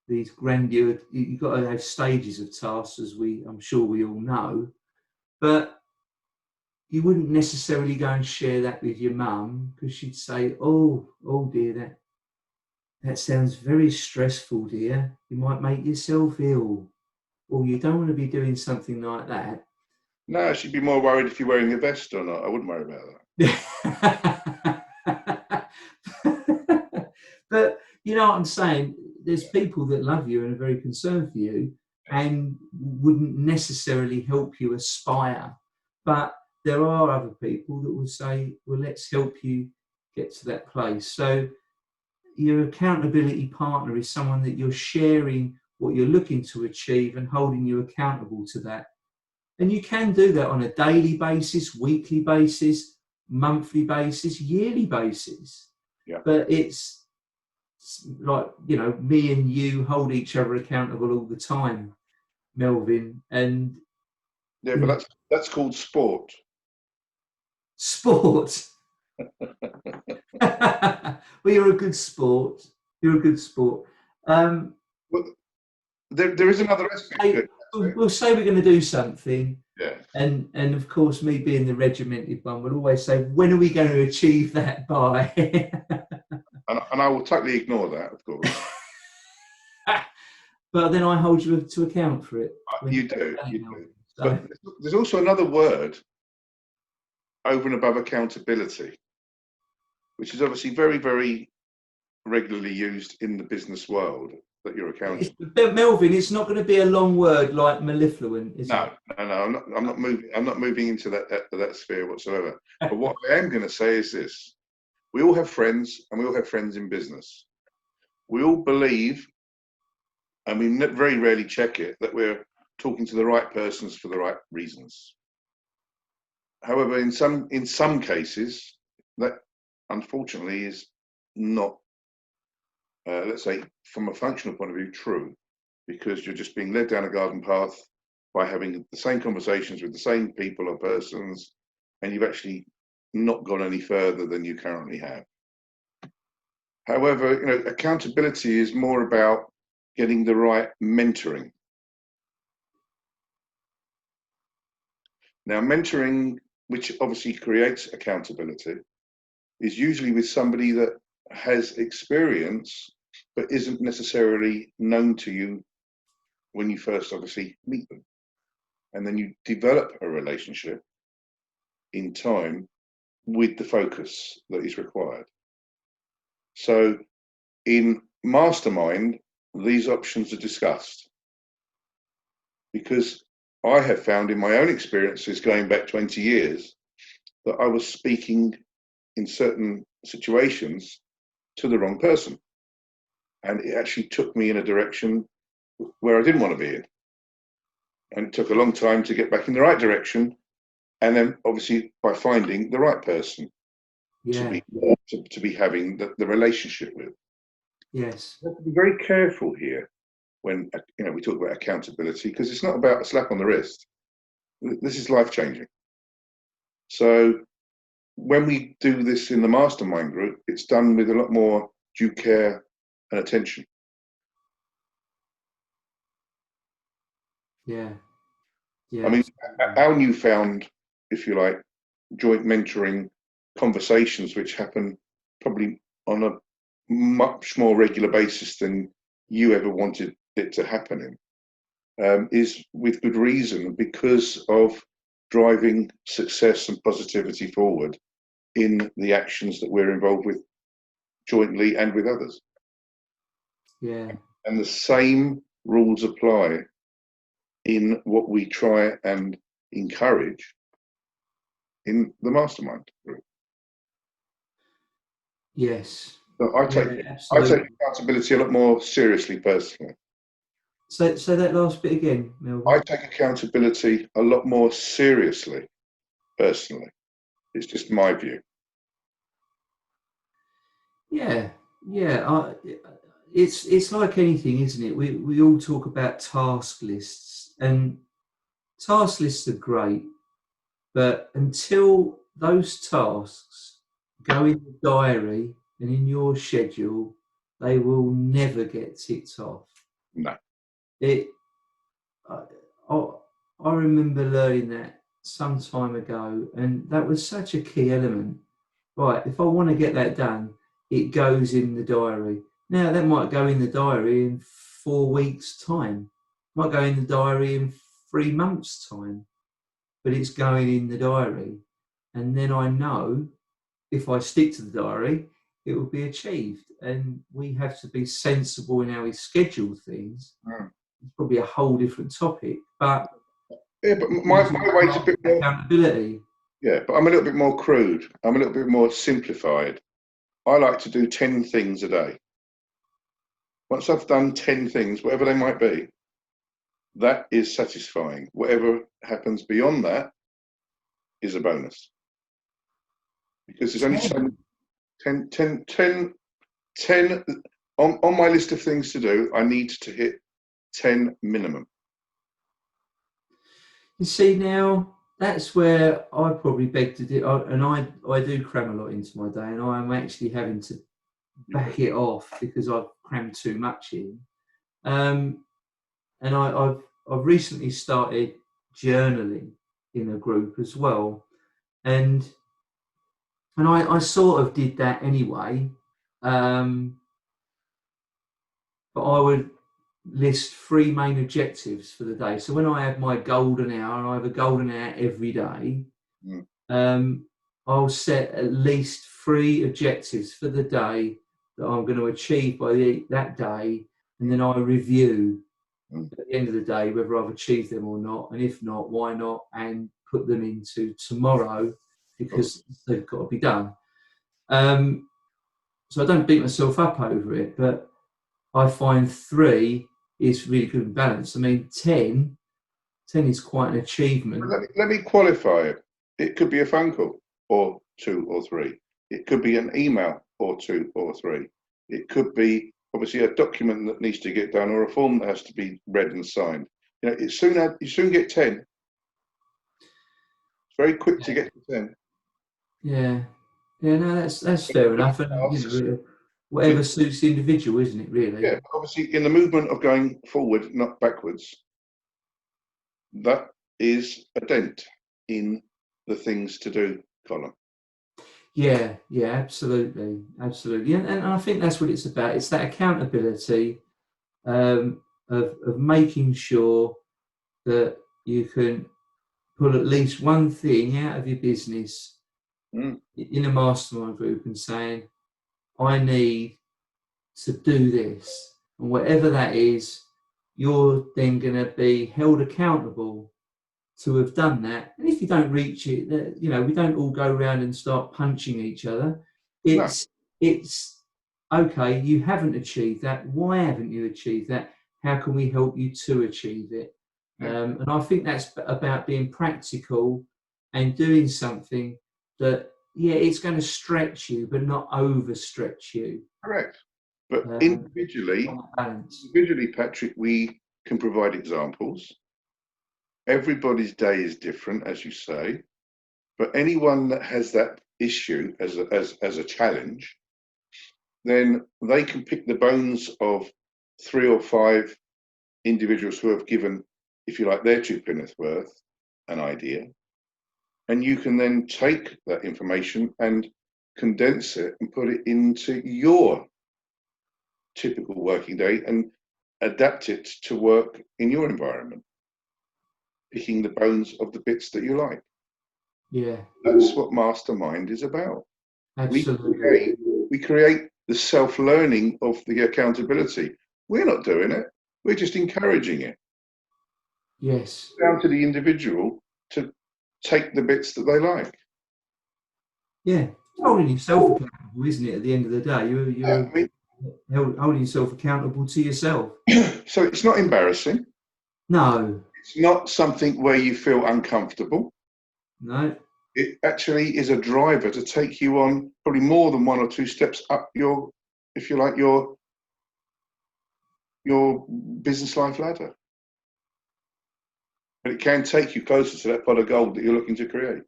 these grandeur. You've got to have stages of tasks, as I'm sure we all know, but you wouldn't necessarily go and share that with your mum, because she'd say, oh dear, that sounds very stressful, dear. You might make yourself ill. Or you don't want to be doing something like that. No, she'd be more worried if you're wearing a vest or not. I wouldn't worry about that. But you know what I'm saying? There's people that love you and are very concerned for you and wouldn't necessarily help you aspire. But there are other people that will say, well, let's help you get to that place. So, your accountability partner is someone that you're sharing what you're looking to achieve and holding you accountable to that. And you can do that on a daily basis, weekly basis, monthly basis, yearly basis. Yeah. But it's like, you know, me and you hold each other accountable all the time, Melvin. And Yeah, but that's called sport. sport. Well, you're a good sport. You're a good sport. Well, there is another aspect. We'll say we're going to do something. Yeah. And of course, me being the regimented one, will always say, when are we going to achieve that by? And I will totally ignore that, of course. But then I hold you to account for it. You do. So. But there's also another word over and above accountability, which is obviously very, very regularly used in the business world, that you're accountable. But Melvin, it's not going to be a long word like mellifluent, is it? No. I'm not moving into that sphere whatsoever. But what I am going to say is this: we all have friends, and we all have friends in business. We all believe, and we very rarely check it, that we're talking to the right persons for the right reasons. However, in some cases, that unfortunately is not, let's say, from a functional point of view, true, because you're just being led down a garden path by having the same conversations with the same people or persons, and you've actually not gone any further than you currently have. However, you know, accountability is more about getting the right mentoring. Now, mentoring, which obviously creates accountability, is usually with somebody that has experience but isn't necessarily known to you when you first obviously meet them. And then you develop a relationship in time with the focus that is required. So in Mastermind, these options are discussed, because I have found in my own experiences going back 20 years that I was speaking in certain situations to the wrong person. And it actually took me in a direction where I didn't want to be in. And it took a long time to get back in the right direction. And then obviously by finding the right person to be having the relationship with. Yes. You have to be very careful here when, you know, we talk about accountability, because it's not about a slap on the wrist. This is life-changing. So when we do this in the mastermind group, it's done with a lot more due care and attention. Yeah. I mean, our newfound, if you like, joint mentoring conversations, which happen probably on a much more regular basis than you ever wanted it to happen in, is with good reason, because of driving success and positivity forward in the actions that we're involved with jointly and with others. Yeah. And the same rules apply in what we try and encourage in the mastermind group. Yes. So I take accountability a lot more seriously personally. So that last bit again, Melvin. I take accountability a lot more seriously personally. It's just my view. Yeah. It's like anything, isn't it? We all talk about task lists, and task lists are great, but until those tasks go in the diary and in your schedule, they will never get ticked off. No. I remember learning that some time ago, and that was such a key element. Right, if I want to get that done, it goes in the diary. Now, that might go in the diary in 4 weeks' time, might go in the diary in 3 months' time, but it's going in the diary. And then I know if I stick to the diary, it will be achieved. And we have to be sensible in how we schedule things. It's probably a whole different topic, but yeah, but my way's a bit more accountability. Yeah, but I'm a little bit more crude. I'm a little bit more simplified. I like to do 10 things a day. Once I've done 10 things, whatever they might be, that is satisfying. Whatever happens beyond that is a bonus. Because there's only so many, 10 on my list of things to do, I need to hit 10 minimum. You see, now that's where I probably beg to do, and I do cram a lot into my day, and I'm actually having to back it off because I've crammed too much in. And I've recently started journaling in a group as well, and I sort of did that anyway, but I would list 3 main objectives for the day. So when I have my golden hour, and I have a golden hour every day, I'll set at least 3 objectives for the day that I'm going to achieve by that day, and then I review at the end of the day whether I've achieved them or not, and if not, why not, and put them into tomorrow because they've got to be done. So I don't beat myself up over it, but I find 3 is really good and balanced. I mean, 10 is quite an achievement. Let me qualify it. It could be a phone call or 2 or 3. It could be an email or 2 or 3. It could be obviously a document that needs to get done or a form that has to be read and signed. You know, you soon get 10. It's very quick to get to 10. Yeah, no, that's fair enough. And whatever suits the individual, isn't it? Really. Yeah, obviously, in the movement of going forward, not backwards, that is a dent in the things to do column. Yeah, absolutely. And I think that's what it's about. It's that accountability of making sure that you can pull at least one thing out of your business in a mastermind group and saying, I need to do this. And whatever that is, you're then going to be held accountable to have done that. And if you don't reach it, we don't all go around and start punching each other. It's okay, you haven't achieved that. Why haven't you achieved that? How can we help you to achieve it? And I think that's about being practical and doing something that, it's going to stretch you, but not overstretch you. Correct. But individually, Patrick, we can provide examples. Everybody's day is different, as you say, but anyone that has that issue as a challenge, then they can pick the bones of 3 or 5 individuals who have given, if you like, their 2 penneth worth an idea, and you can then take that information and condense it and put it into your typical working day and adapt it to work in your environment, picking the bones of the bits that you like. Yeah, that's what mastermind is about. Absolutely. We create the self-learning of the accountability. We're not doing it, we're just encouraging it. Yes. It's down to the individual to take the bits that they like. Yeah, holding yourself accountable, isn't it? At the end of the day, you're holding yourself accountable to yourself. So it's not embarrassing. No. It's not something where you feel uncomfortable. No. It actually is a driver to take you on probably more than 1 or 2 steps up your, if you like, your business life ladder. But it can take you closer to that pot of gold that you're looking to create.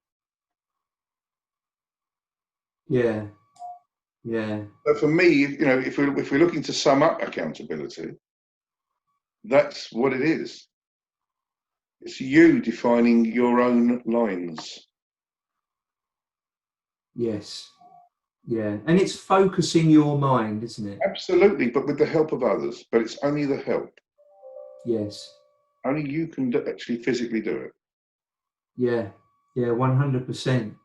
Yeah. But for me, if we're looking to sum up accountability, that's what it is. It's you defining your own lines. Yes. Yeah. And it's focusing your mind, isn't it? Absolutely, but with the help of others. But it's only the help. Yes. Only you can actually physically do it. Yeah. 100%.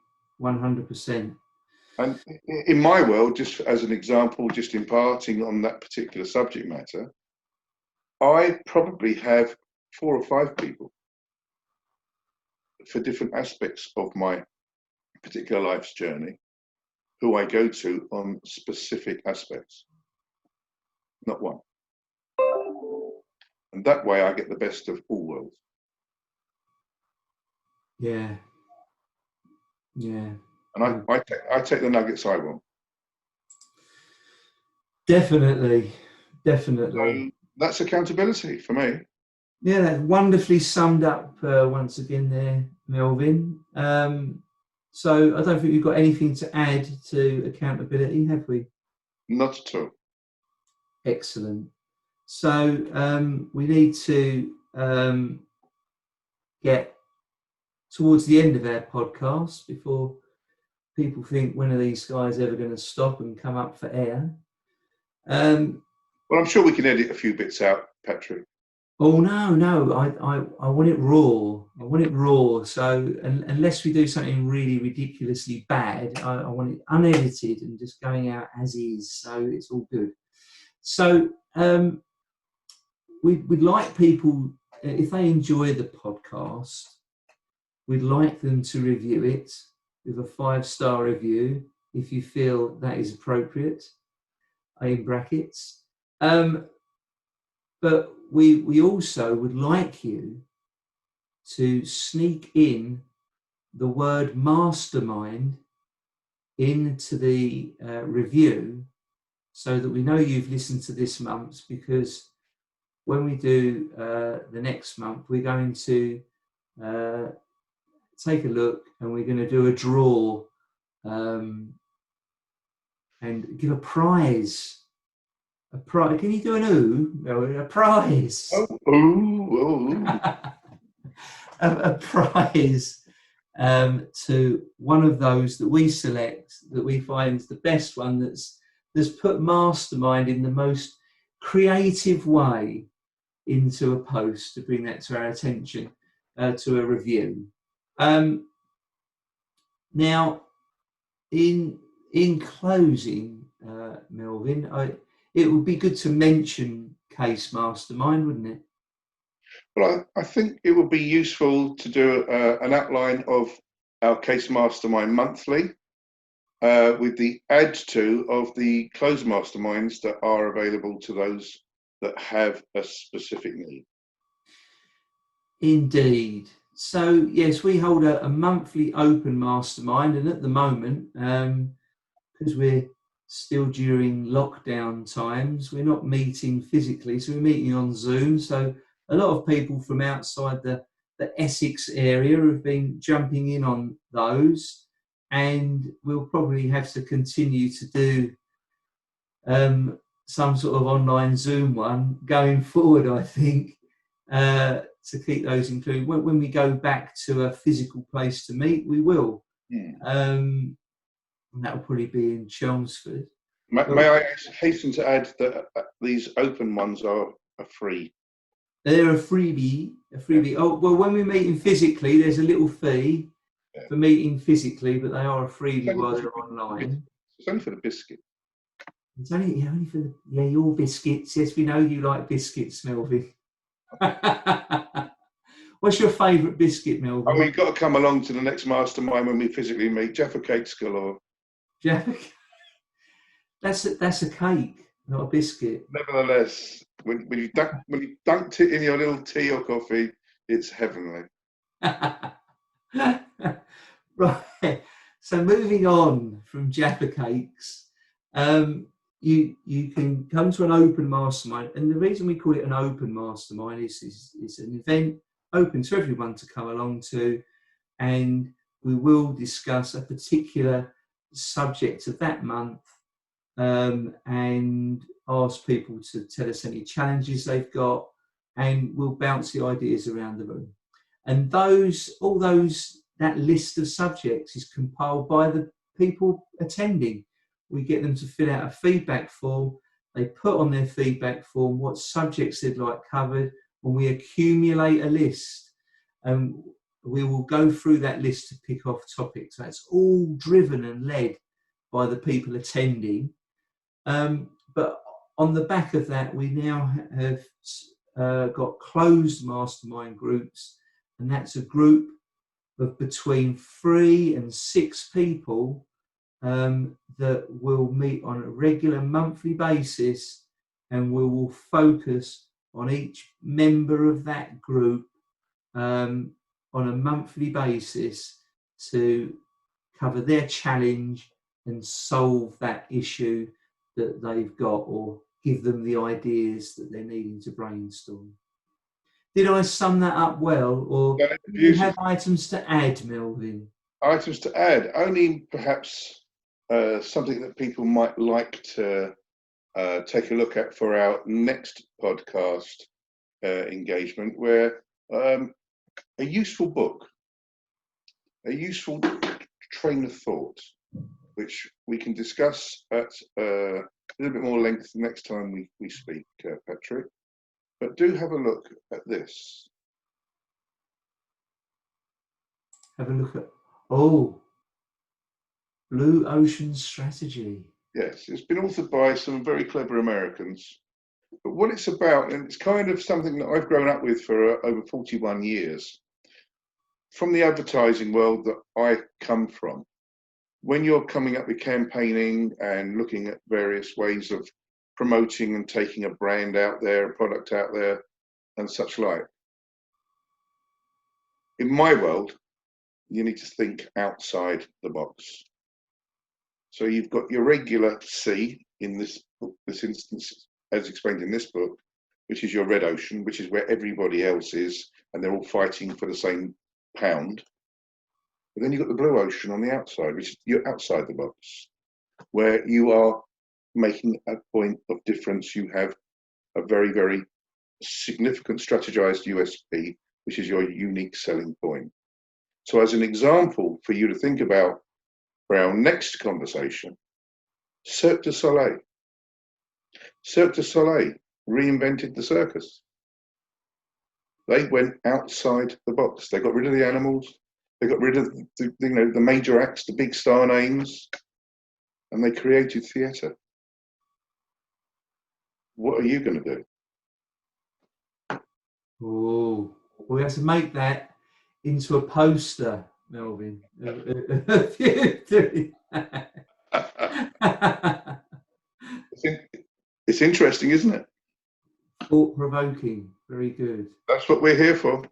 100%. And in my world, just as an example, just imparting on that particular subject matter, I probably have 4 or 5 people for different aspects of my particular life's journey who I go to on specific aspects, not one. And that way I get the best of all worlds. Yeah. Yeah. And I take the nuggets I want. Definitely. So that's accountability for me. Yeah, that's wonderfully summed up once again there, Melvin. So I don't think we've got anything to add to accountability, have we? Not at all. Excellent. So we need to get towards the end of our podcast before people think, when are these guys ever going to stop and come up for air? Well, I'm sure we can edit a few bits out, Patrick. Oh no! I want it raw. I want it raw. So unless we do something really ridiculously bad, I want it unedited and just going out as is. So it's all good. So we'd like people, if they enjoy the podcast, we'd like them to review it with a 5-star review if you feel that is appropriate. In brackets. But we also would like you to sneak in the word mastermind into the review so that we know you've listened to this month's, because when we do the next month, we're going to take a look and we're going to do a draw and give a prize. A prize. Can you do an ooh? No, a prize. A prize to one of those that we select, that we find is the best one, that's put mastermind in the most creative way into a post, to bring that to our attention, to a review. Now, in closing, Melvin, it would be good to mention Case Mastermind, wouldn't it? Well, I think it would be useful to do an outline of our Case Mastermind monthly, with the add to of the closed masterminds that are available to those that have a specific need. Indeed. So, yes, we hold a monthly open mastermind, and at the moment, because we're still during lockdown times, we're not meeting physically, so we're meeting on Zoom. So a lot of people from outside the Essex area have been jumping in on those, and we'll probably have to continue to do some sort of online Zoom one going forward, I think, to keep those included. When we go back to a physical place to meet, we will. And that will probably be in Chelmsford. May I hasten to add that these open ones are free? They're a freebie. Yeah. Oh, well, when we're meeting physically, there's a little fee for meeting physically, but they are a freebie while they're online. It's only for the biscuit. It's only for your biscuits. Yes, we know you like biscuits, Melvin. What's your favourite biscuit, Melvin? Oh, you've got to come along to the next mastermind when we physically meet. Jaffa Cakes galore. Jaffa. That's a cake, not a biscuit. Nevertheless, when you dunked it in your little tea or coffee, it's heavenly. Right. So moving on from Jaffa Cakes, you can come to an open mastermind, and the reason we call it an open mastermind is an event open to everyone to come along to, and we will discuss a particular subject of that month, and ask people to tell us any challenges they've got, and we'll bounce the ideas around the room. And that list of subjects is compiled by the people attending. We get them to fill out a feedback form. They put on their feedback form what subjects they'd like covered, and we accumulate a list. And we will go through that list to pick off topics. That's all driven and led by the people attending. But on the back of that, we now have got closed mastermind groups, and that's a group of between 3 and 6 people that will meet on a regular monthly basis, and we will focus on each member of that group on a monthly basis to cover their challenge and solve that issue that they've got, or give them the ideas that they're needing to brainstorm. Did I sum that up well, or do you have items to add, Melvin? Items to add, only perhaps something that people might like to take a look at for our next podcast engagement, where a useful book, a useful train of thought, which we can discuss at a little bit more length the next time we speak, Patrick. But do have a look at this. Have a look at, Blue Ocean Strategy. Yes, it's been authored by some very clever Americans. But what it's about, and it's kind of something that I've grown up with for over 41 years, from the advertising world that I come from, when you're coming up with campaigning and looking at various ways of promoting and taking a brand out there, a product out there, and such like, in my world, you need to think outside the box. So you've got your regular sea in this book, this instance, as explained in this book, which is your red ocean, which is where everybody else is, and they're all fighting for the same pound. But then you've got the blue ocean on the outside, which is you're outside the box, where you are making a point of difference. You have a very, very significant strategized USP, which is your unique selling point. So as an example for you to think about for our next conversation, Cirque du Soleil. Cirque du Soleil reinvented the circus. They went outside the box. They got rid of the animals. They got rid of the major acts, the big star names, and they created theatre. What are you going to do? Oh, we have to make that into a poster, Melvin. It's interesting, isn't it? Thought-provoking. Very good. That's what we're here for.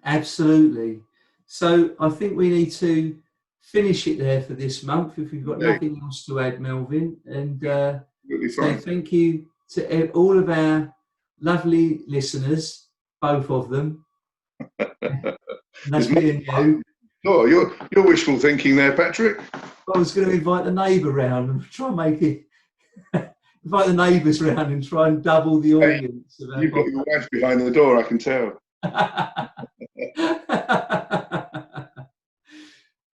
Absolutely. So I think we need to finish it there for this month, if we've got nothing else to add, Melvin. And say thank you to all of our lovely listeners, both of them. That's me and you. Oh, you're wishful thinking there, Patrick. I was going to invite the neighbour round and try and make it. Invite the neighbours round and try and double the audience. Hey, you've got your wife behind the door, I can tell.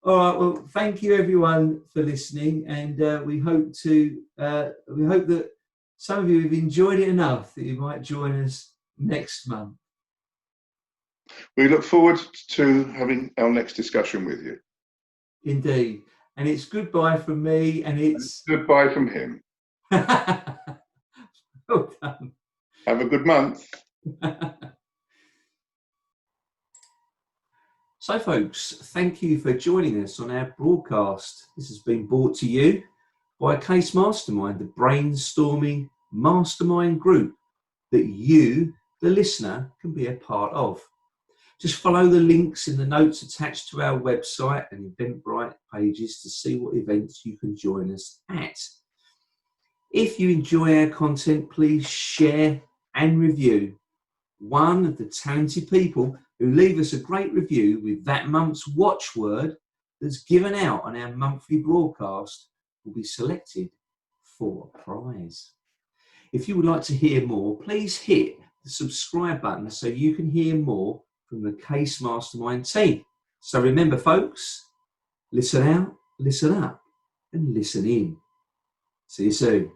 All right. Well, thank you everyone for listening, and we hope that some of you have enjoyed it enough that you might join us next month. We look forward to having our next discussion with you. Indeed. And it's goodbye from me, and it's goodbye from him. Well done. Have a good month. So, folks, thank you for joining us on our broadcast. This has been brought to you by Case Mastermind, the brainstorming mastermind group that you, the listener, can be a part of. Just follow the links in the notes attached to our website and Eventbrite pages to see what events you can join us at. If you enjoy our content, please share and review. One of the talented people who leave us a great review with that month's watchword that's given out on our monthly broadcast will be selected for a prize. If you would like to hear more, please hit the subscribe button so you can hear more from the Case Mastermind team. So remember, folks, listen out, listen up, and listen in. See you soon.